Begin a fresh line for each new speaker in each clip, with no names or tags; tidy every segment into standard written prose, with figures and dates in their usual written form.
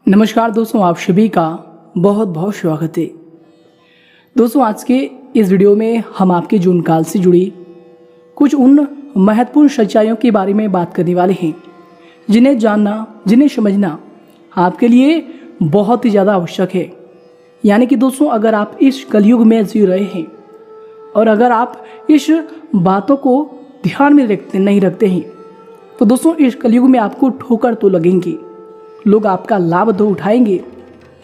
नमस्कार दोस्तों, आप सभी का बहुत बहुत स्वागत है। दोस्तों, आज के इस वीडियो में हम आपके जीवन काल से जुड़ी कुछ उन महत्वपूर्ण सच्चाइयों के बारे में बात करने वाले हैं जिन्हें जानना, जिन्हें समझना आपके लिए बहुत ही ज़्यादा आवश्यक है। यानी कि दोस्तों, अगर आप इस कलयुग में जी रहे हैं और अगर आप इस बातों को ध्यान में नहीं रखते हैं तो दोस्तों इस कलयुग में आपको ठोकर तो लगेंगी। लोग आपका लाभ तो उठाएंगे,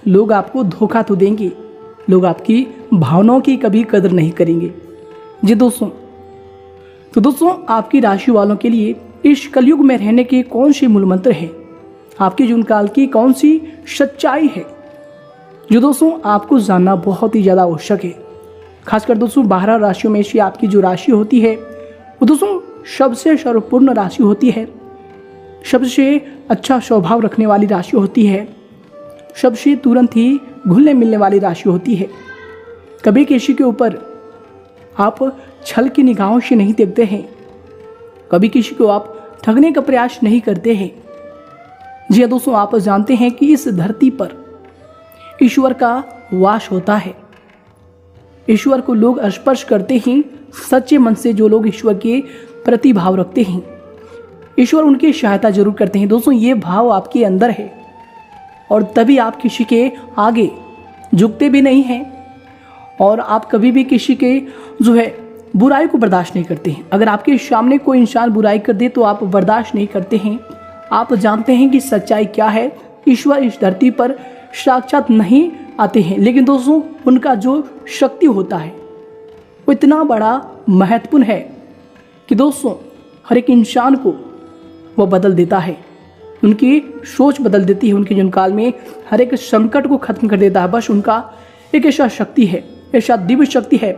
लोग आपको धोखा तो देंगे, लोग आपकी भावनाओं की कभी कदर नहीं करेंगे। जी दोस्तों, तो दोस्तों आपकी राशि वालों के लिए इस कलयुग में रहने के कौन से मूल मंत्र हैं, आपके जीवन काल की कौन सी सच्चाई है जो दोस्तों आपको जानना बहुत ही ज़्यादा आवश्यक है। खासकर दोस्तों 12 राशियों में से आपकी जो राशि होती है वो दोस्तों सबसे सर्वपूर्ण राशि होती है, सबसे अच्छा स्वभाव रखने वाली राशि होती है, सबसे तुरंत ही घुलने मिलने वाली राशि होती है। कभी किसी के ऊपर आप छल की निगाहों से नहीं देखते हैं, कभी किसी को आप ठगने का प्रयास नहीं करते हैं। जी दोस्तों, आप जानते हैं कि इस धरती पर ईश्वर का वास होता है। ईश्वर को लोग स्पर्श करते ही सच्चे मन से जो लोग ईश्वर के प्रति भाव रखते हैं, ईश्वर उनकी सहायता जरूर करते हैं। दोस्तों ये भाव आपके अंदर है और तभी आप किसी के आगे झुकते भी नहीं हैं और आप कभी भी किसी के जो है बुराई को बर्दाश्त नहीं करते हैं। अगर आपके सामने कोई इंसान बुराई कर दे तो आप बर्दाश्त नहीं करते हैं। आप जानते हैं कि सच्चाई क्या है। ईश्वर इस धरती पर साक्षात नहीं आते हैं, लेकिन दोस्तों उनका जो शक्ति होता है वो इतना बड़ा महत्वपूर्ण है कि दोस्तों हर एक इंसान को वो बदल देता है, उनकी सोच बदल देती है, उनके जीवन काल में हर एक संकट को खत्म कर देता है। बस उनका एक ऐसा शक्ति है, ऐसा दिव्य शक्ति है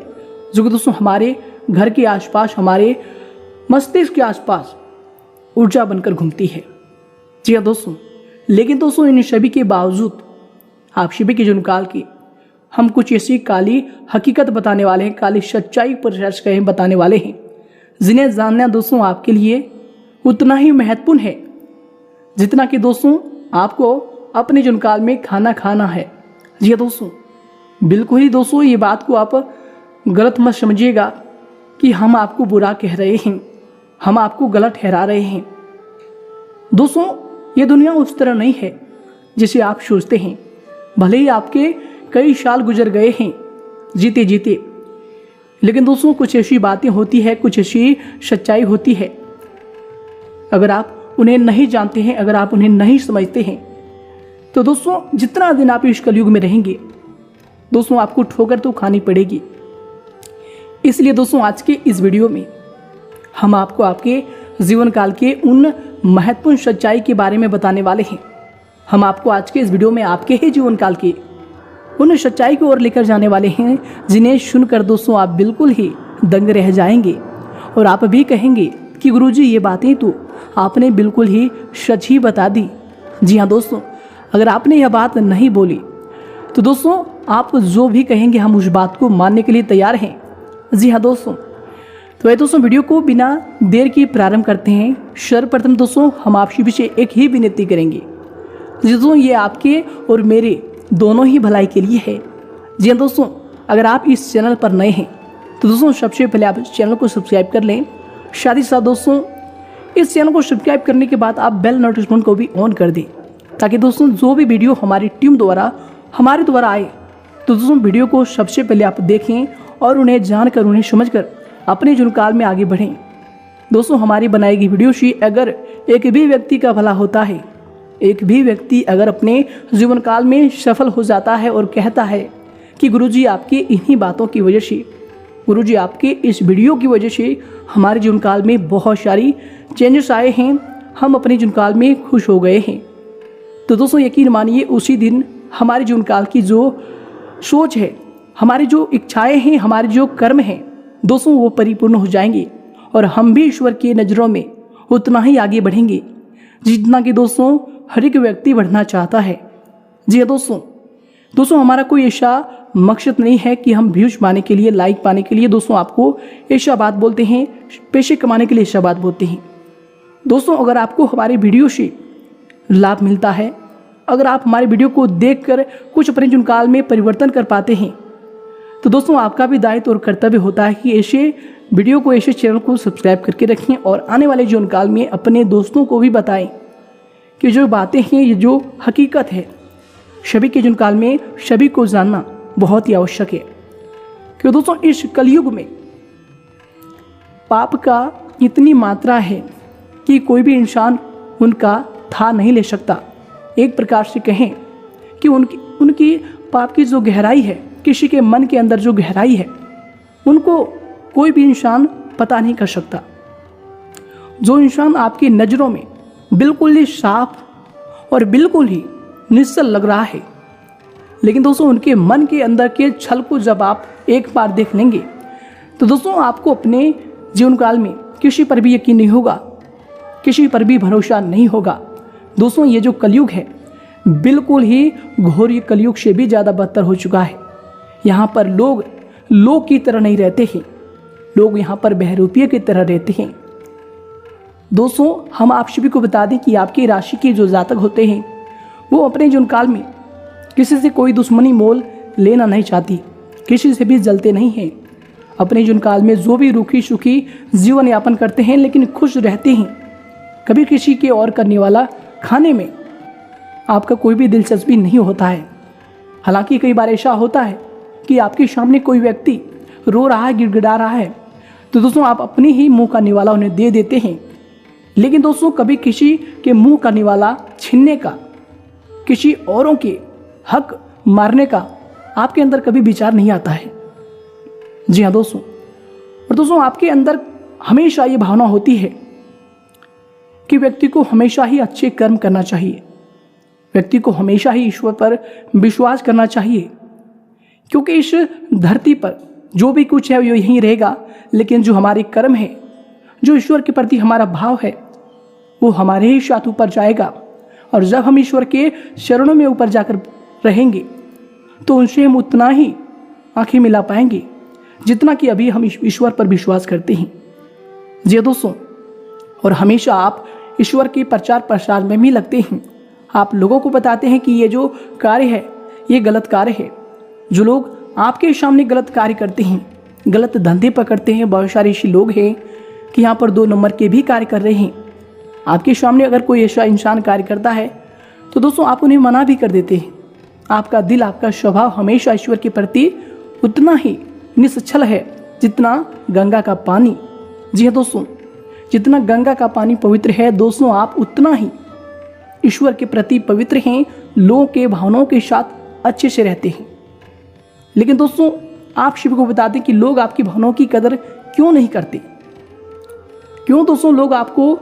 जो कि दोस्तों हमारे घर के आसपास, हमारे मस्तिष्क के आसपास ऊर्जा बनकर घूमती है। जी हाँ दोस्तों, लेकिन दोस्तों इन सभी के बावजूद आप सभी के जीवन काल की हम कुछ ऐसी काली हकीकत बताने वाले हैं, काली सच्चाई पर बताने वाले हैं जिन्हें जानना दोस्तों आपके लिए उतना ही महत्वपूर्ण है जितना कि दोस्तों आपको अपने जीवन काल में खाना खाना है। जी दोस्तों, बिल्कुल ही दोस्तों ये बात को आप गलत मत समझिएगा कि हम आपको बुरा कह रहे हैं, हम आपको गलत ठहरा रहे हैं। दोस्तों ये दुनिया उस तरह नहीं है जिसे आप सोचते हैं। भले ही आपके कई साल गुजर गए हैं जीते जीते, लेकिन दोस्तों कुछ ऐसी बातें होती है, कुछ ऐसी सच्चाई होती है, अगर आप उन्हें नहीं जानते हैं, अगर आप उन्हें नहीं समझते हैं तो दोस्तों जितना दिन आप इस कलयुग में रहेंगे दोस्तों आपको ठोकर तो खानी पड़ेगी। इसलिए दोस्तों आज के इस वीडियो में हम आपको आपके जीवन काल के उन महत्वपूर्ण सच्चाई के बारे में बताने वाले हैं। हम आपको आज के इस वीडियो में आपके ही जीवन काल के उन सच्चाई की ओर लेकर जाने वाले हैं जिन्हें सुनकर दोस्तों आप बिल्कुल ही दंग रह जाएंगे और आप भी कहेंगे कि गुरुजी ये बातें तो आपने बिल्कुल ही सच ही बता दी। जी हाँ दोस्तों, अगर आपने यह बात नहीं बोली तो दोस्तों आप जो भी कहेंगे हम उस बात को मानने के लिए तैयार हैं। जी हाँ दोस्तों, तो ये दोस्तों वीडियो को बिना देर की प्रारंभ करते हैं। सर्वप्रथम दोस्तों हम आप सभी से एक ही विनती करेंगे, दोस्तों ये आपके और मेरे दोनों ही भलाई के लिए है। जी हाँ दोस्तों, अगर आप इस चैनल पर नए हैं तो दोस्तों सबसे पहले आप इस चैनल को सब्सक्राइब कर लें। साथ ही साथ दोस्तों इस चैनल को सब्सक्राइब करने के बाद आप बेल नोटिफिकेशन को भी ऑन कर दें ताकि दोस्तों जो भी वीडियो हमारी टीम द्वारा हमारे द्वारा आए तो दोस्तों वीडियो को सबसे पहले आप देखें और उन्हें जानकर, उन्हें समझकर अपने जीवन काल में आगे बढ़ें। दोस्तों हमारी बनाई गई वीडियो से अगर एक भी व्यक्ति का भला होता है, एक भी व्यक्ति अगर अपने जीवन काल में सफल हो जाता है और कहता है कि गुरुजी आपकी इन्हीं बातों की वजह से, गुरुजी आपके इस वीडियो की वजह से हमारे जीवन काल में बहुत सारी चेंजेस आए हैं, हम अपने जीवन काल में खुश हो गए हैं, तो दोस्तों यकीन मानिए उसी दिन हमारे जीवन काल की जो सोच है, हमारी जो इच्छाएं हैं, हमारे जो कर्म हैं दोस्तों वो परिपूर्ण हो जाएंगे और हम भी ईश्वर की नज़रों में उतना ही आगे बढ़ेंगे जितना कि दोस्तों हर एक व्यक्ति बढ़ना चाहता है। जी हाँ दोस्तों हमारा कोई ऐसा मकसद नहीं है कि हम व्यूज पाने के लिए, लाइक पाने के लिए दोस्तों आपको ऐसा बात बोलते हैं, पैसे कमाने के लिए ऐसा बात बोलते हैं। दोस्तों अगर आपको हमारी वीडियो से लाभ मिलता है, अगर आप हमारे वीडियो को देखकर कुछ अपने जीवन काल में परिवर्तन कर पाते हैं तो दोस्तों आपका भी दायित्व और कर्तव्य होता है कि ऐसे वीडियो को, ऐसे चैनल को सब्सक्राइब करके रखें और आने वाले जीवन काल में अपने दोस्तों को भी बताएं कि जो बातें हैं, ये जो हकीकत है, सभी के जीवन काल में सभी को जानना बहुत ही आवश्यक है। क्योंकि दोस्तों इस कलयुग में पाप का इतनी मात्रा है कि कोई भी इंसान उनका था नहीं ले सकता। एक प्रकार से कहें कि उनकी पाप की जो गहराई है, किसी के मन के अंदर जो गहराई है, उनको कोई भी इंसान पता नहीं कर सकता। जो इंसान आपकी नज़रों में बिल्कुल ही साफ और बिल्कुल ही निश्चल लग रहा है, लेकिन दोस्तों उनके मन के अंदर के छल को जब आप एक बार देख लेंगे तो दोस्तों आपको अपने जीवन काल में किसी पर भी यकीन नहीं होगा, किसी पर भी भरोसा नहीं होगा। दोस्तों ये जो कलयुग है बिल्कुल ही घोर कलयुग से भी ज़्यादा बदतर हो चुका है। यहाँ पर लोग की तरह नहीं रहते हैं, लोग यहाँ पर बहरूपिये की तरह रहते हैं। दोस्तों हम आप सभी को बता दें कि आपकी राशि के जो जातक होते हैं वो अपने जीवन काल में किसी से कोई दुश्मनी मोल लेना नहीं चाहती, किसी से भी जलते नहीं हैं। अपने जीवन काल में जो भी रूखी सूखी जीवन यापन करते हैं लेकिन खुश रहते हैं। कभी किसी के और करने वाला खाने में आपका कोई भी दिलचस्पी नहीं होता है। हालांकि कई बार ऐसा होता है कि आपके सामने कोई व्यक्ति रो रहा है, गिड़गिड़ा रहा है, तो दोस्तों आप अपने ही मुंह का निवाला उन्हें दे देते हैं। लेकिन दोस्तों कभी किसी के मुंह का निवाला छीनने का, किसी औरों के हक मारने का आपके अंदर कभी विचार नहीं आता है। जी हाँ दोस्तों, और दोस्तों आपके अंदर हमेशा ये भावना होती है कि व्यक्ति को हमेशा ही अच्छे कर्म करना चाहिए, व्यक्ति को हमेशा ही ईश्वर पर विश्वास करना चाहिए, क्योंकि इस धरती पर जो भी कुछ है वो यहीं रहेगा, लेकिन जो हमारे कर्म है, जो ईश्वर के प्रति हमारा भाव है, वो हमारे ही साथ ऊपर जाएगा। और जब हम ईश्वर के चरणों में ऊपर जाकर रहेंगे तो उनसे हम उतना ही आंखें मिला पाएंगे जितना कि अभी हम ईश्वर पर विश्वास करते हैं। जी दोस्तों, और हमेशा आप ईश्वर के प्रचार प्रसार में भी लगते हैं। आप लोगों को बताते हैं कि ये जो कार्य है ये गलत कार्य है। जो लोग आपके सामने गलत कार्य करते हैं, गलत धंधे पकड़ते हैं, बहुत सारे ऐसे लोग हैं कि यहाँ पर 2 नंबर के भी कार्य कर रहे हैं। आपके सामने अगर कोई ऐसा इंसान कार्य करता है तो दोस्तों आप उन्हें मना भी कर देते हैं। आपका दिल, आपका स्वभाव हमेशा ईश्वर के प्रति उतना ही निश्चल है जितना गंगा का पानी। जी हाँ दोस्तों, जितना गंगा का पानी पवित्र है दोस्तों, आप उतना ही ईश्वर के प्रति पवित्र हैं, लोगों के भावनाओं के साथ अच्छे से रहते हैं। लेकिन दोस्तों आप सभी को बता दें कि लोग आपकी भावनाओं की कदर क्यों नहीं करते। क्यों दोस्तों लोग आपको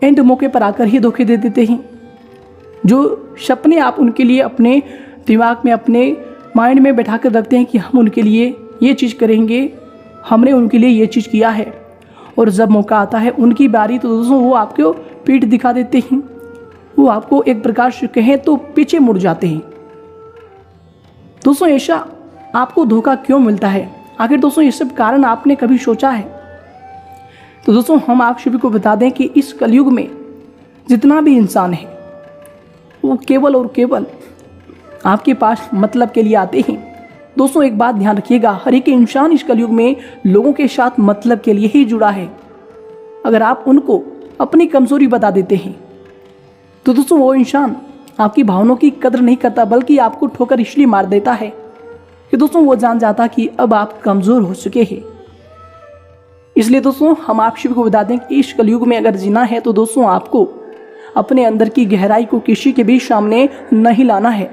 एंड मौके पर आकर ही धोखे दे देते हैं। जो सपने आप उनके लिए अपने दिमाग में, अपने माइंड में बैठा कर रखते हैं कि हम उनके लिए ये चीज़ करेंगे, हमने उनके लिए ये चीज़ किया है, और जब मौका आता है उनकी बारी तो दोस्तों वो आपको पीठ दिखा देते हैं। वो आपको एक प्रकार से कहें तो पीछे मुड़ जाते हैं। दोस्तों ऐसा आपको धोखा क्यों मिलता है? आखिर दोस्तों ये सब कारण आपने कभी सोचा है? तो दोस्तों हम आप सभी को बता दें कि इस कलयुग में जितना भी इंसान है वो केवल और केवल आपके पास मतलब के लिए आते हैं। दोस्तों एक बात ध्यान रखिएगा, हर एक इंसान इस कलयुग में लोगों के साथ मतलब के लिए ही जुड़ा है। अगर आप उनको अपनी कमजोरी बता देते हैं तो दोस्तों वो इंसान आपकी भावनाओं की कदर नहीं करता, बल्कि आपको ठोकर इसलिए मार देता है कि दोस्तों वो जान जाता कि अब आप कमज़ोर हो चुके हैं। इसलिए दोस्तों हम आप सभी को बता दें कि इस कलयुग में अगर जीना है तो दोस्तों आपको अपने अंदर की गहराई को किसी के भी सामने नहीं लाना है।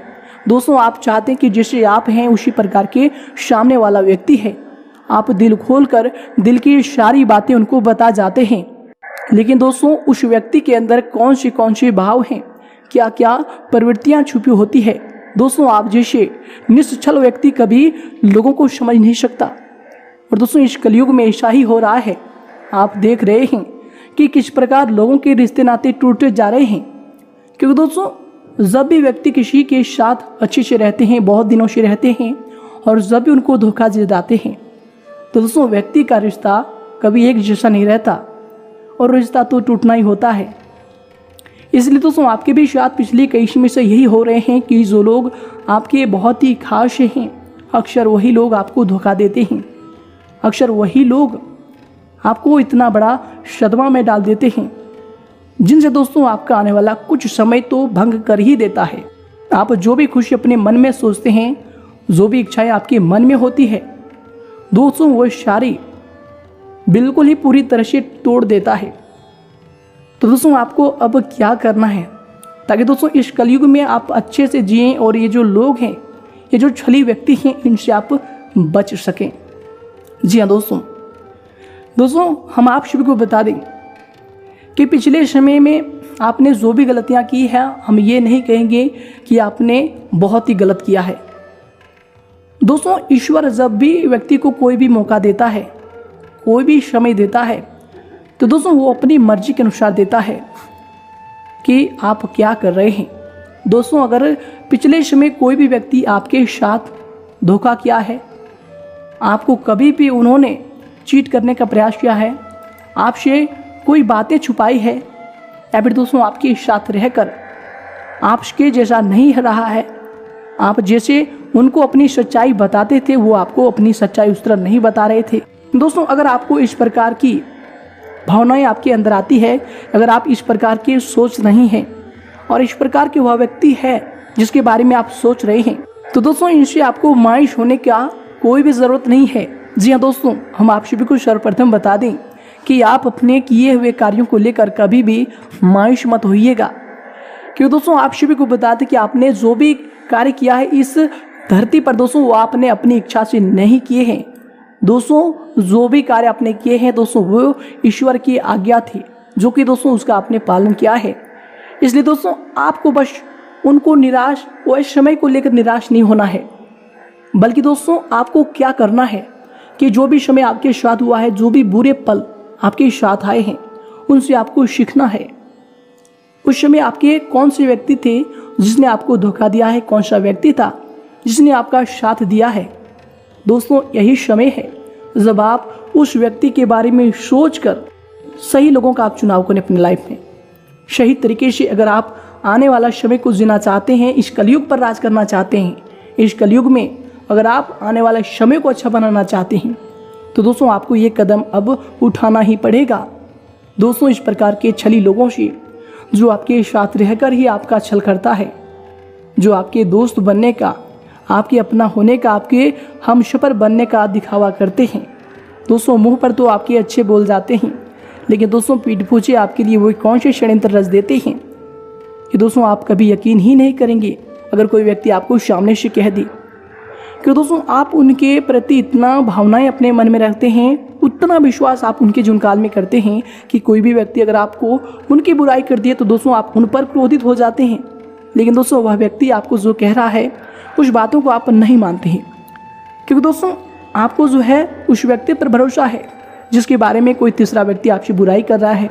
दोस्तों आप चाहते हैं कि जैसे आप हैं उसी प्रकार के सामने वाला व्यक्ति है। आप दिल खोलकर दिल की सारी बातें उनको बता जाते हैं, लेकिन दोस्तों उस व्यक्ति के अंदर कौन से भाव हैं, क्या क्या प्रवृत्तियां छुपी होती है, दोस्तों आप जैसे निश्चल व्यक्ति कभी लोगों को समझ नहीं सकता। और दोस्तों इस कलयुग में ऐसा ही हो रहा है। आप देख रहे हैं कि किस प्रकार लोगों के रिश्ते नाते टूटते जा रहे हैं, क्योंकि दोस्तों जब भी व्यक्ति किसी के साथ अच्छे से रहते हैं, बहुत दिनों से रहते हैं, और जब भी उनको धोखा दे जाते हैं तो दोस्तों व्यक्ति का रिश्ता कभी एक जैसा नहीं रहता और रिश्ता तो टूटना ही होता है। इसलिए दोस्तों आपके भी साथ पिछले कई समय से यही हो रहे हैं कि जो लोग आपके बहुत ही खास हैं, अक्सर वही लोग आपको धोखा देते हैं, अक्सर वही लोग आपको इतना बड़ा सदमा में डाल देते हैं, जिनसे दोस्तों आपका आने वाला कुछ समय तो भंग कर ही देता है। आप जो भी खुशी अपने मन में सोचते हैं, जो भी इच्छाएं आपके मन में होती है दोस्तों, वो सारी बिल्कुल ही पूरी तरह से तोड़ देता है। तो दोस्तों आपको अब क्या करना है ताकि दोस्तों इस कलयुग में आप अच्छे से जिएं और ये जो लोग हैं, ये जो छली व्यक्ति हैं, इनसे आप बच सकें। जी हाँ दोस्तों हम आप सभी को बता दें कि पिछले समय में आपने जो भी गलतियां की है, हम ये नहीं कहेंगे कि आपने बहुत ही गलत किया है। दोस्तों ईश्वर जब भी व्यक्ति को कोई भी मौका देता है, कोई भी समय देता है, तो दोस्तों वो अपनी मर्जी के अनुसार देता है कि आप क्या कर रहे हैं। दोस्तों अगर पिछले समय कोई भी व्यक्ति आपके साथ धोखा किया है, आपको कभी भी उन्होंने चीट करने का प्रयास किया है, आपसे कोई बातें छुपाई है, या फिर दोस्तों आपके साथ रहकर आपके जैसा नहीं रहा है, आप जैसे उनको अपनी सच्चाई बताते थे वो आपको अपनी सच्चाई उस तरह नहीं बता रहे थे। दोस्तों अगर आपको इस प्रकार की भावनाएं आपके अंदर आती है, अगर आप इस प्रकार की सोच नहीं हैं और इस प्रकार के वह व्यक्ति है जिसके बारे में आप सोच रहे हैं, तो दोस्तों इनसे आपको मायूस होने का कोई भी ज़रूरत नहीं है। जी हाँ दोस्तों, हम आप सभी को सर्वप्रथम बता दें कि आप अपने किए हुए कार्यों को लेकर कभी भी मायूस मत होइएगा, क्योंकि दोस्तों आप सभी को बता दें कि आपने जो भी कार्य किया है इस धरती पर दोस्तों, वो आपने अपनी इच्छा से नहीं किए हैं। दोस्तों जो भी कार्य आपने किए हैं दोस्तों, वो ईश्वर की आज्ञा थी, जो कि दोस्तों उसका आपने पालन किया है। इसलिए दोस्तों आपको बस उनको निराश व इस समय को लेकर निराश नहीं होना है, बल्कि दोस्तों आपको क्या करना है कि जो भी समय आपके साथ हुआ है, जो भी बुरे पल आपके साथ आए हैं, उनसे आपको सीखना है। उस समय आपके कौन से व्यक्ति थे जिसने आपको धोखा दिया है, कौन सा व्यक्ति था जिसने आपका साथ दिया है। दोस्तों यही समय है जब आप उस व्यक्ति के बारे में सोचकर सही लोगों का आप चुनाव करें अपनी लाइफ में। सही तरीके से अगर आप आने वाला समय को जीना चाहते हैं, इस कलयुग पर राज करना चाहते हैं, इस कलयुग में अगर आप आने वाले समय को अच्छा बनाना चाहते हैं, तो दोस्तों आपको ये कदम अब उठाना ही पड़ेगा। दोस्तों इस प्रकार के छली लोगों से जो आपके साथ रहकर ही आपका छल करता है, जो आपके दोस्त बनने का, आपके अपना होने का, आपके हमसफर बनने का दिखावा करते हैं। दोस्तों मुंह पर तो आपके अच्छे बोल जाते हैं, लेकिन दोस्तों पीठ पीछे आपके लिए वो कौन से षड्यंत्र रच देते हैं कि दोस्तों आप कभी यकीन ही नहीं करेंगे अगर कोई व्यक्ति आपको सामने से कह दे कि दोस्तों आप उनके प्रति इतना भावनाएं अपने मन में रखते हैं, उतना विश्वास आप उनके जुनकाल में करते हैं कि कोई भी व्यक्ति अगर आपको उनकी बुराई कर दिए तो दोस्तों आप उन पर क्रोधित हो जाते हैं। लेकिन दोस्तों वह व्यक्ति आपको जो कह रहा है उस बातों को आप नहीं मानते हैं, क्योंकि दोस्तों आपको जो है उस व्यक्ति पर भरोसा है जिसके बारे में कोई तीसरा व्यक्ति आपसे बुराई कर रहा है।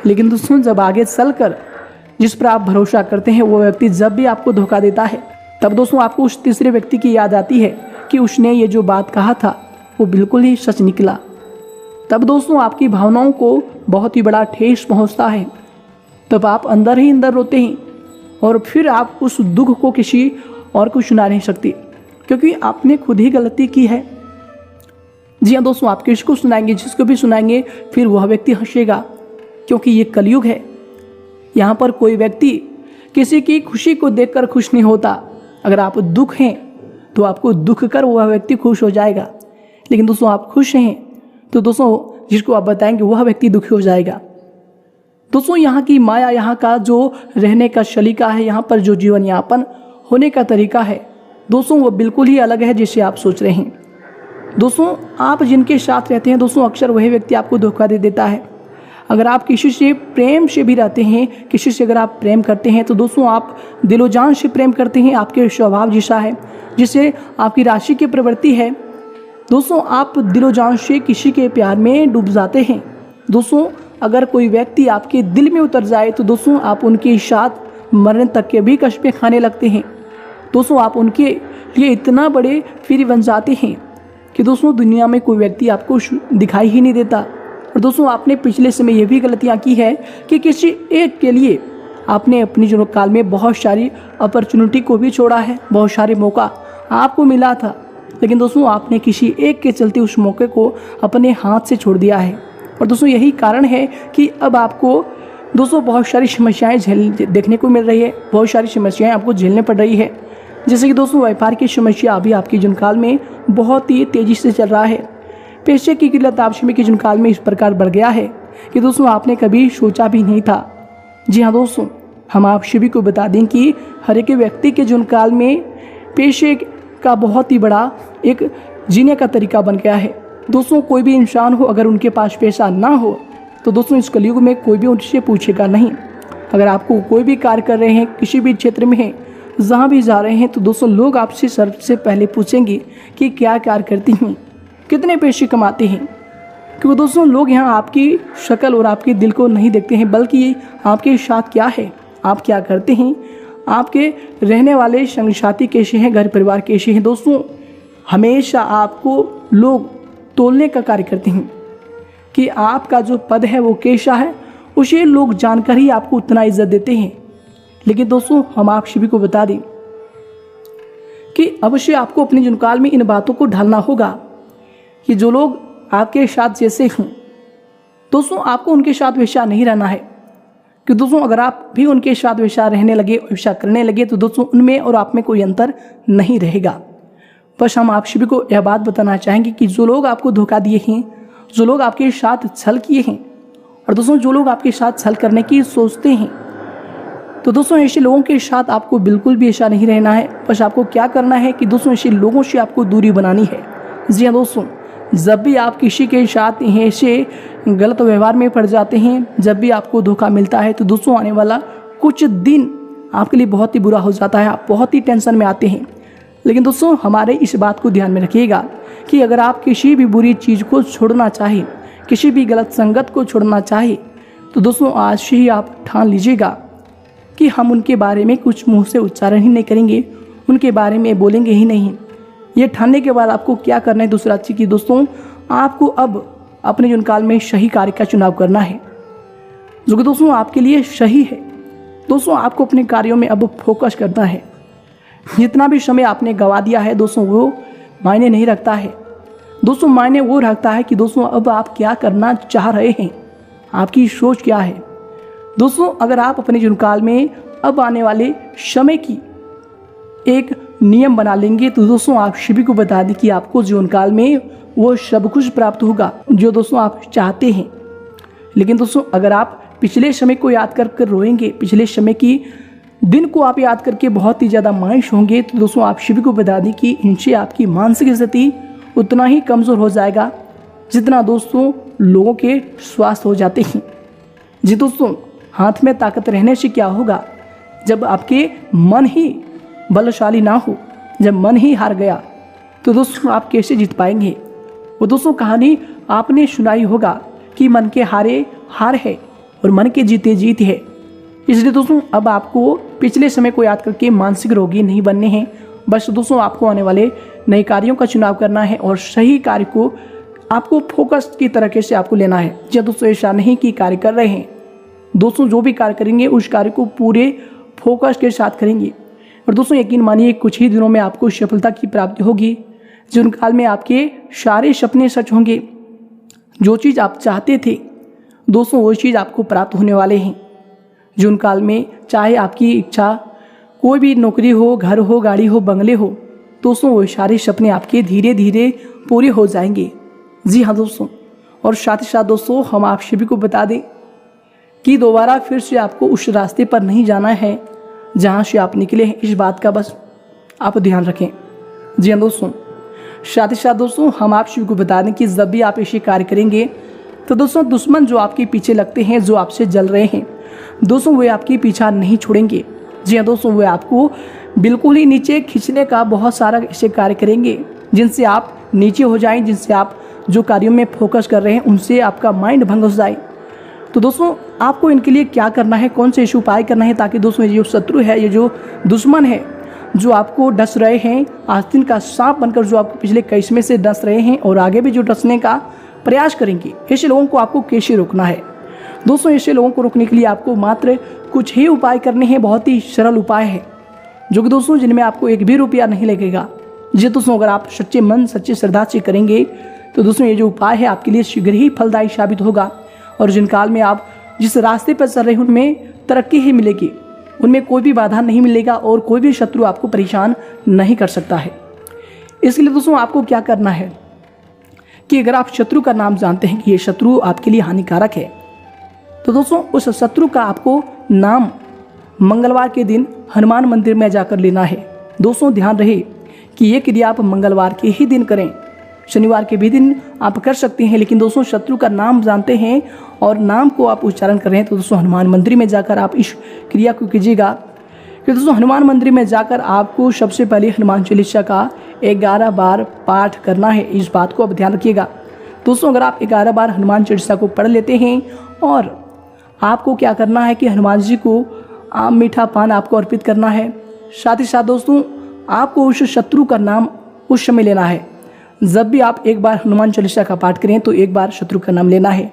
लेकिन दोस्तों जब आगे चलकर जिस पर आप भरोसा करते हैं वो व्यक्ति जब भी आपको धोखा देता है, तब दोस्तों आपको उस तीसरे व्यक्ति की याद आती है कि उसने ये जो बात कहा था वो बिल्कुल ही सच निकला। तब दोस्तों आपकी भावनाओं को बहुत ही बड़ा ठेस पहुंचता है। तब आप अंदर ही अंदर रोते हैं और फिर आप उस दुख को किसी और को सुना नहीं सकते, क्योंकि आपने खुद ही गलती की है। जी हाँ दोस्तों, आप किसको सुनाएंगे, जिसको भी सुनाएंगे फिर वह व्यक्ति हंसेगा, क्योंकि ये कलयुग है। यहाँ पर कोई व्यक्ति किसी की खुशी को देखकर खुश नहीं होता। अगर आप दुख हैं तो आपको दुख कर वह व्यक्ति खुश हो जाएगा, लेकिन दोस्तों आप खुश हैं तो दोस्तों जिसको आप बताएंगे वह व्यक्ति दुखी हो जाएगा। दोस्तों यहाँ की माया, यहाँ का जो रहने का सलीका है, यहाँ पर जो जीवन यापन होने का तरीका है दोस्तों वो बिल्कुल ही अलग है जिससे आप सोच रहे हैं। दोस्तों आप जिनके साथ रहते हैं दोस्तों अक्सर वही व्यक्ति आपको धोखा दे देता है। अगर आप किसी से प्रेम से भी रहते हैं, किसी से अगर आप प्रेम करते हैं तो दोस्तों आप दिलो जान से प्रेम करते हैं, आपके स्वभाव जैसा है, जिससे आपकी राशि की प्रवृत्ति है। दोस्तों आप दिलो जान से किसी के प्यार में डूब जाते हैं। दोस्तों अगर कोई व्यक्ति आपके दिल में उतर जाए तो दोस्तों आप उनके साथ मरने तक के भी कष्टें खाने लगते हैं। दोस्तों आप उनके लिए इतना बड़े फिर बन जाते हैं कि दोस्तों दुनिया में कोई व्यक्ति आपको दिखाई ही नहीं देता। और दोस्तों आपने पिछले समय ये भी गलतियाँ की है कि किसी एक के लिए आपने अपनी जीवन काल में बहुत सारी अपॉर्चुनिटी को भी छोड़ा है, बहुत सारे मौका आपको मिला था, लेकिन दोस्तों आपने किसी एक के चलते उस मौके को अपने हाथ से छोड़ दिया है। और दोस्तों यही कारण है कि अब आपको दोस्तों बहुत सारी समस्याएं देखने को मिल रही है, बहुत सारी समस्याएं आपको झेलने पड़ रही है। जैसे कि दोस्तों व्यापार की समस्या अभी आपके जीवन काल में बहुत ही तेज़ी से चल रहा है। पैसे की किल्लत आप सभी के जीवन काल में इस प्रकार बढ़ गया है कि दोस्तों आपने कभी सोचा भी नहीं था। जी हाँ दोस्तों, हम आप सभी को बता दें कि हर एक व्यक्ति के जीवन काल में पैसे का बहुत ही बड़ा एक जीने का तरीका बन गया है। दोस्तों कोई भी इंसान हो, अगर उनके पास पैसा ना हो तो दोस्तों इस कलयुग में कोई भी उनसे पूछेगा नहीं। अगर आपको कोई भी कार्य कर रहे हैं, किसी भी क्षेत्र में हैं, जहाँ भी जा रहे हैं, तो दोस्तों लोग आपसे सबसे पहले पूछेंगे कि क्या कार्य करती हैं, कितने पैसे कमाते हैं। क्योंकि दोस्तों लोग यहाँ आपकी शक्ल और आपके दिल को नहीं देखते हैं, बल्कि आपके साथ क्या है, आप क्या करते हैं, आपके रहने वाले संग साथी कैसे हैं, घर परिवार कैसे हैं। दोस्तों हमेशा आपको लोग तोलने का कार्य करते हैं कि आपका जो पद है वो कैसा है, उसे लोग जानकर ही आपको उतना इज्जत देते हैं। लेकिन दोस्तों हम आप सभी को बता दें कि अवश्य आपको अपने जीवन काल में इन बातों को ढालना होगा कि जो लोग आपके साथ जैसे हों, दोस्तों आपको उनके साथ वैसा नहीं रहना है। कि दोस्तों अगर आप भी उनके साथ वैसा रहने लगे, वैसा करने लगे, तो दोस्तों उनमें और आप में कोई अंतर नहीं रहेगा। बस हम आप सभी को यह बात बताना चाहेंगे कि जो लोग आपको धोखा दिए हैं, जो लोग आपके साथ छल किए हैं, और दोस्तों जो लोग आपके साथ छल करने की सोचते हैं, तो दोस्तों ऐसे लोगों के साथ आपको बिल्कुल भी ऐसा नहीं रहना है। बस आपको क्या करना है कि दोस्तों ऐसे लोगों से आपको दूरी बनानी है। जी हाँ दोस्तों, जब भी आप किसी के साथ ऐसे गलत व्यवहार में पड़ जाते हैं, जब भी आपको धोखा मिलता है, तो दोस्तों आने वाला कुछ दिन आपके लिए बहुत ही बुरा हो जाता है, आप बहुत ही टेंशन में आते हैं। लेकिन दोस्तों हमारे इस बात को ध्यान में रखिएगा कि अगर आप किसी भी बुरी चीज़ को छोड़ना चाहें, किसी भी गलत संगत को छोड़ना चाहें, तो दोस्तों आज से ही आप ठान लीजिएगा कि हम उनके बारे में कुछ मुंह से उच्चारण ही नहीं करेंगे, उनके बारे में बोलेंगे ही नहीं। ये ठानने के बाद आपको क्या करना है दूसरा चीज़ कि दोस्तों आपको अब अपने जीवन काल में सही कार्य का चुनाव करना है, जो कि दोस्तों आपके लिए सही है। दोस्तों आपको अपने कार्यों में अब फोकस करना है। जितना भी समय आपने गंवा दिया है दोस्तों वो मायने नहीं रखता है। दोस्तों मायने वो रखता है कि दोस्तों अब आप क्या करना चाह रहे हैं, आपकी सोच क्या है। दोस्तों अगर आप अपने जीवन काल में अब आने वाले समय की एक नियम बना लेंगे, तो दोस्तों आप सभी को बता दें कि आपको जीवन काल में वो सब कुछ प्राप्त होगा जो दोस्तों आप चाहते हैं। लेकिन दोस्तों अगर आप पिछले समय को याद कर कर रोएंगे, पिछले समय की दिन को आप याद करके बहुत ही ज़्यादा मायूस होंगे, तो दोस्तों आप सभी को बता दें कि इनसे आपकी मानसिक स्थिति उतना ही कमज़ोर हो जाएगा जितना दोस्तों लोगों के स्वास्थ्य हो जाते हैं। जी दोस्तों, हाथ में ताकत रहने से क्या होगा, जब आपके मन ही बलशाली ना हो, जब मन ही हार गया, तो दोस्तों आप कैसे जीत पाएंगे। वो दोस्तों कहानी आपने सुनाई होगा कि मन के हारे हार है और मन के जीते जीत है। इसलिए दोस्तों अब आपको पिछले समय को याद करके मानसिक रोगी नहीं बनने हैं। बस दोस्तों आपको आने वाले नए कार्यों का चुनाव करना है और सही कार्य को आपको फोकस की तरीके से आपको लेना है। जब दोस्तों ऐसा नहीं कि कार्य कर रहे हैं, दोस्तों जो भी कार्य करेंगे उस कार्य को पूरे फोकस के साथ करेंगे। और दोस्तों यकीन मानिए कुछ ही दिनों में आपको सफलता की प्राप्ति होगी। जीवन काल में आपके सारे सपने सच होंगे। जो चीज़ आप चाहते थे दोस्तों वो चीज़ आपको प्राप्त होने वाले हैं। जीवन काल में चाहे आपकी इच्छा कोई भी नौकरी हो, घर हो, गाड़ी हो, बंगले हो, दोस्तों वो सारे सपने आपके धीरे धीरे पूरे हो जाएंगे। जी हाँ दोस्तों, और साथ ही साथ दोस्तों हम आप सभी को बता दें कि दोबारा फिर से आपको उस रास्ते पर नहीं जाना है जहाँ से आप निकले हैं। इस बात का बस आप ध्यान रखें। जी हाँ दोस्तों, साथ ही साथ दोस्तों हम आप सभी को बता दें कि जब भी आप ऐसे कार्य करेंगे तो दोस्तों दुश्मन जो आपके पीछे लगते हैं, जो आपसे जल रहे हैं, दोस्तों वे आपके पीछा नहीं छोड़ेंगे। जी हाँ दोस्तों, वे आपको बिल्कुल ही नीचे खींचने का बहुत सारा ऐसे कार्य करेंगे जिनसे आप नीचे हो जाएं, जिनसे आप जो कार्यों में फोकस कर रहे हैं उनसे आपका माइंड भंग हो जाए। तो दोस्तों आपको इनके लिए क्या करना है, कौन से ऐसे उपाय करना है ताकि दोस्तों ये जो शत्रु है, ये जो दुश्मन है, जो आपको डस रहे हैं, आस्तीन का सांप बनकर जो आपको पिछले कई समय से डस रहे हैं और आगे भी जो डसने का प्रयास करेंगे, ऐसे लोगों को आपको कैसे रोकना है। दोस्तों ऐसे लोगों को रोकने के लिए आपको मात्र कुछ ही उपाय करने हैं, बहुत ही सरल उपाय है जो कि दोस्तों जिनमें आपको एक भी रुपया नहीं लगेगा। जी दोस्तों, अगर आप सच्चे मन सच्चे श्रद्धा से करेंगे तो दोस्तों ये जो उपाय है आपके लिए शीघ्र ही फलदायी साबित होगा और जिन काल में आप जिस रास्ते पर चल रहे हैं उनमें तरक्की ही मिलेगी, उनमें कोई भी बाधा नहीं मिलेगा और कोई भी शत्रु आपको परेशान नहीं कर सकता है। इसलिए दोस्तों आपको क्या करना है कि अगर आप शत्रु का नाम जानते हैं कि ये शत्रु आपके लिए हानिकारक है, तो दोस्तों उस शत्रु का आपको नाम मंगलवार के दिन हनुमान मंदिर में जाकर लेना है। दोस्तों ध्यान रहे कि ये क्रिया आप मंगलवार के ही दिन करें, शनिवार के भी दिन आप कर सकते हैं, लेकिन दोस्तों शत्रु का नाम जानते हैं और नाम को आप उच्चारण कर रहे हैं तो दोस्तों हनुमान मंदिर में जाकर आप इस क्रिया को कीजिएगा। कि दोस्तों हनुमान मंदिर में जाकर आपको सबसे पहले हनुमान चालीसा का 11 बार पाठ करना है। इस बात को आप ध्यान रखिएगा। दोस्तों अगर आप 11 बार हनुमान चालीसा को पढ़ लेते हैं और आपको क्या करना है कि हनुमान जी को आम मीठा पान आपको अर्पित करना है। साथ ही साथ दोस्तों आपको उस शत्रु का नाम उस समय लेना है। जब भी आप एक बार हनुमान चालीसा का पाठ करें तो एक बार शत्रु का नाम लेना है।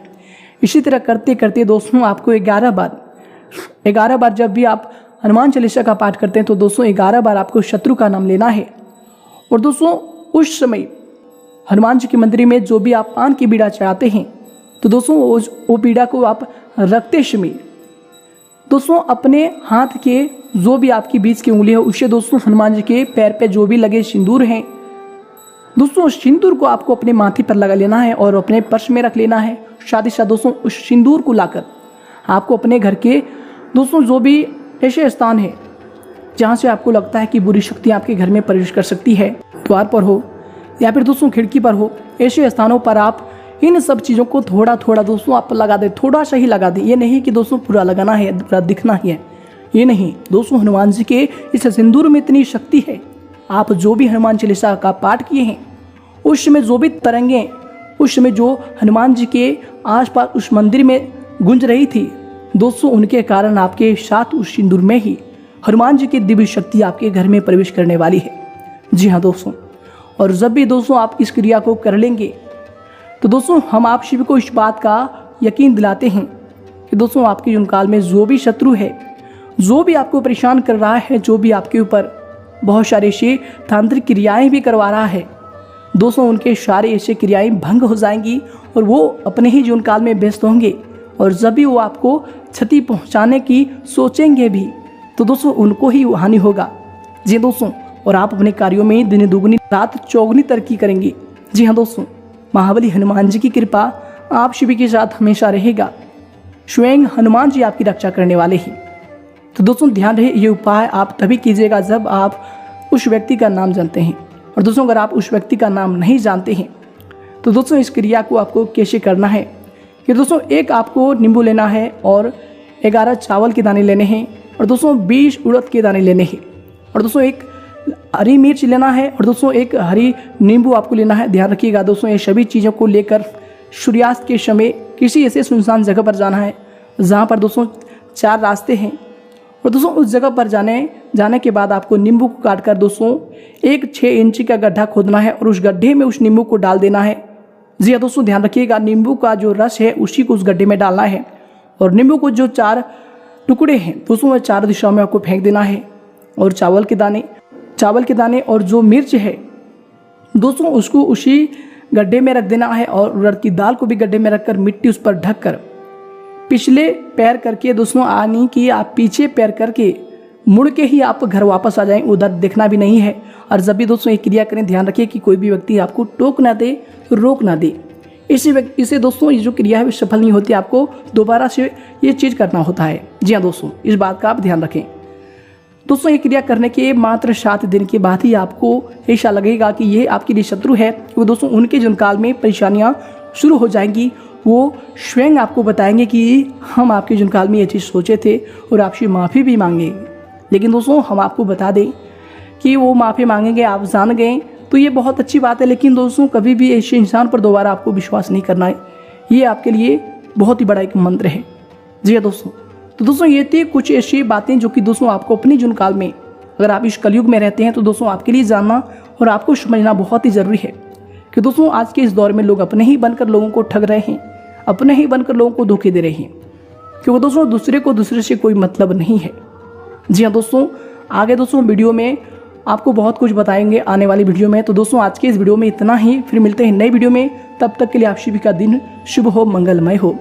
इसी तरह करते करते दोस्तों आपको 11 बार जब भी आप हनुमान चालीसा का पाठ करते हैं तो दोस्तों 11 बार आपको शत्रु का नाम लेना है। और दोस्तों उस समय हनुमान जी के मंदिर में जो भी आप पान की बीड़ा चढ़ाते हैं तो दोस्तों वो बीड़ा को आप रखते समय दोस्तों अपने हाथ के जो भी आपकी बीच की उंगली है उससे दोस्तों हनुमान जी के पैर पे जो भी लगे सिंदूर हैं दोस्तों उस सिंदूर को आपको अपने माथे पर लगा लेना है और अपने पर्स में रख लेना है। साथ ही साथ दोस्तों उस सिंदूर को लाकर आपको अपने घर के दोस्तों जो भी ऐसे स्थान है जहाँ से आपको लगता है कि बुरी शक्ति आपके घर में प्रवेश कर सकती है, द्वार पर हो या फिर दोस्तों खिड़की पर हो, ऐसे स्थानों पर आप इन सब चीज़ों को थोड़ा थोड़ा दोस्तों आप लगा दें, थोड़ा सा ही लगा दें। ये नहीं कि दोस्तों पूरा लगाना है, पूरा दिखना ही है, ये नहीं। दोस्तों हनुमान जी के इस सिंदूर में इतनी शक्ति है, आप जो भी हनुमान चालीसा का पाठ किए हैं उस समय जो भी तरंगें उस समय जो हनुमान जी के आसपास उस मंदिर में गूंज रही थी दोस्तों उनके कारण आपके साथ उस सिंदूर में ही हनुमान जी की दिव्य शक्ति आपके घर में प्रवेश करने वाली है। जी हाँ दोस्तों, और जब भी दोस्तों आप इस क्रिया को कर लेंगे तो दोस्तों हम आप सभी को इस बात का यकीन दिलाते हैं कि दोस्तों आपके जीवन काल में जो भी शत्रु है, जो भी आपको परेशान कर रहा है, जो भी आपके ऊपर बहुत सारे ऐसे तांत्रिक क्रियाएं भी करवा रहा है दोस्तों उनके सारे ऐसे क्रियाएं भंग हो जाएंगी और वो अपने ही जीवन काल में व्यस्त होंगे। और जब भी वो आपको क्षति पहुंचाने की सोचेंगे भी तो दोस्तों उनको ही हानि होगा। जी दोस्तों, और आप अपने कार्यों में दिन दुगनी रात चौगुनी तरक्की करेंगे। जी हाँ दोस्तों, महाबली हनुमान जी की कृपा आप सभी के साथ हमेशा रहेगा। स्वयं हनुमान जी आपकी रक्षा करने वाले ही। तो दोस्तों ध्यान रहे, ये उपाय आप तभी कीजिएगा जब आप उस व्यक्ति का नाम जानते हैं। और दोस्तों अगर आप उस व्यक्ति का नाम नहीं जानते हैं तो दोस्तों इस क्रिया को आपको कैसे करना है कि दोस्तों एक आपको नींबू लेना है और 11 चावल के दाने लेने हैं और दोस्तों 20 उड़द के दाने लेने हैं और दोस्तों एक हरी मिर्च लेना है और दोस्तों एक हरी नींबू आपको लेना है। ध्यान रखिएगा दोस्तों, ये सभी चीज़ों को लेकर सूर्यास्त के समय किसी ऐसे सुनसान जगह पर जाना है जहाँ पर दोस्तों 4 रास्ते हैं। और दोस्तों उस जगह पर जाने के बाद आपको नींबू को काट कर दोस्तों एक 6 इंची का गड्ढा खोदना है और उस गड्ढे में उस नींबू को डाल देना है। जी हाँ दोस्तों, ध्यान रखिएगा, नींबू का जो रस है उसी को उस गड्ढे में डालना है और नींबू को जो 4 टुकड़े हैं दोस्तों वह 4 दिशाओं में आपको फेंक देना है। और चावल के दाने और जो मिर्च है दोस्तों उसको उसी गड्ढे में रख देना है और उड़द की दाल को भी गड्ढे में रखकर मिट्टी उस पर ढक कर पिछले पैर करके दोस्तों आनी कि आप पीछे पैर करके मुड़ के ही आप घर वापस आ जाएं, उधर देखना भी नहीं है। और जब भी दोस्तों ये क्रिया करें ध्यान रखिए कि कोई भी व्यक्ति आपको टोक ना दे, रोक ना दे। इसे दोस्तों ये जो क्रिया है वो सफल नहीं होती, आपको दोबारा से ये चीज़ करना होता है। जी हाँ दोस्तों, इस बात का आप ध्यान रखें। दोस्तों ये क्रिया करने के मात्र 7 दिन के बाद ही आपको ऐसा लगेगा कि ये आपके लिए शत्रु है। वो दोस्तों उनके जीवन काल में परेशानियाँ शुरू हो जाएंगी। वो स्वयं आपको बताएंगे कि हम आपके जीवन काल में ये चीज़ सोचे थे और आपसे माफ़ी भी मांगेंगे। लेकिन दोस्तों हम आपको बता दें कि वो माफ़ी मांगेंगे, आप जान गए तो ये बहुत अच्छी बात है। लेकिन दोस्तों कभी भी ऐसे इंसान पर दोबारा आपको विश्वास नहीं करना है, ये आपके लिए बहुत ही बड़ा एक मंत्र है। जी हाँ दोस्तों, तो दोस्तों ये थी कुछ ऐसी बातें जो कि दोस्तों आपको अपनी जीवन काल में, अगर आप इस कलयुग में रहते हैं तो दोस्तों आपके लिए जानना और आपको समझना बहुत ही ज़रूरी है कि दोस्तों आज के इस दौर में लोग अपने ही बनकर लोगों को ठग रहे हैं, अपने ही बनकर लोगों को धोखे दे रहे हैं। क्योंकि दोस्तों दूसरे को दूसरे से कोई मतलब नहीं है। जी हाँ दोस्तों, आगे दोस्तों वीडियो में आपको बहुत कुछ बताएंगे आने वाली वीडियो में। तो दोस्तों आज के इस वीडियो में इतना ही, फिर मिलते हैं नई वीडियो में। तब तक के लिए आप सभी का दिन शुभ हो, मंगलमय हो।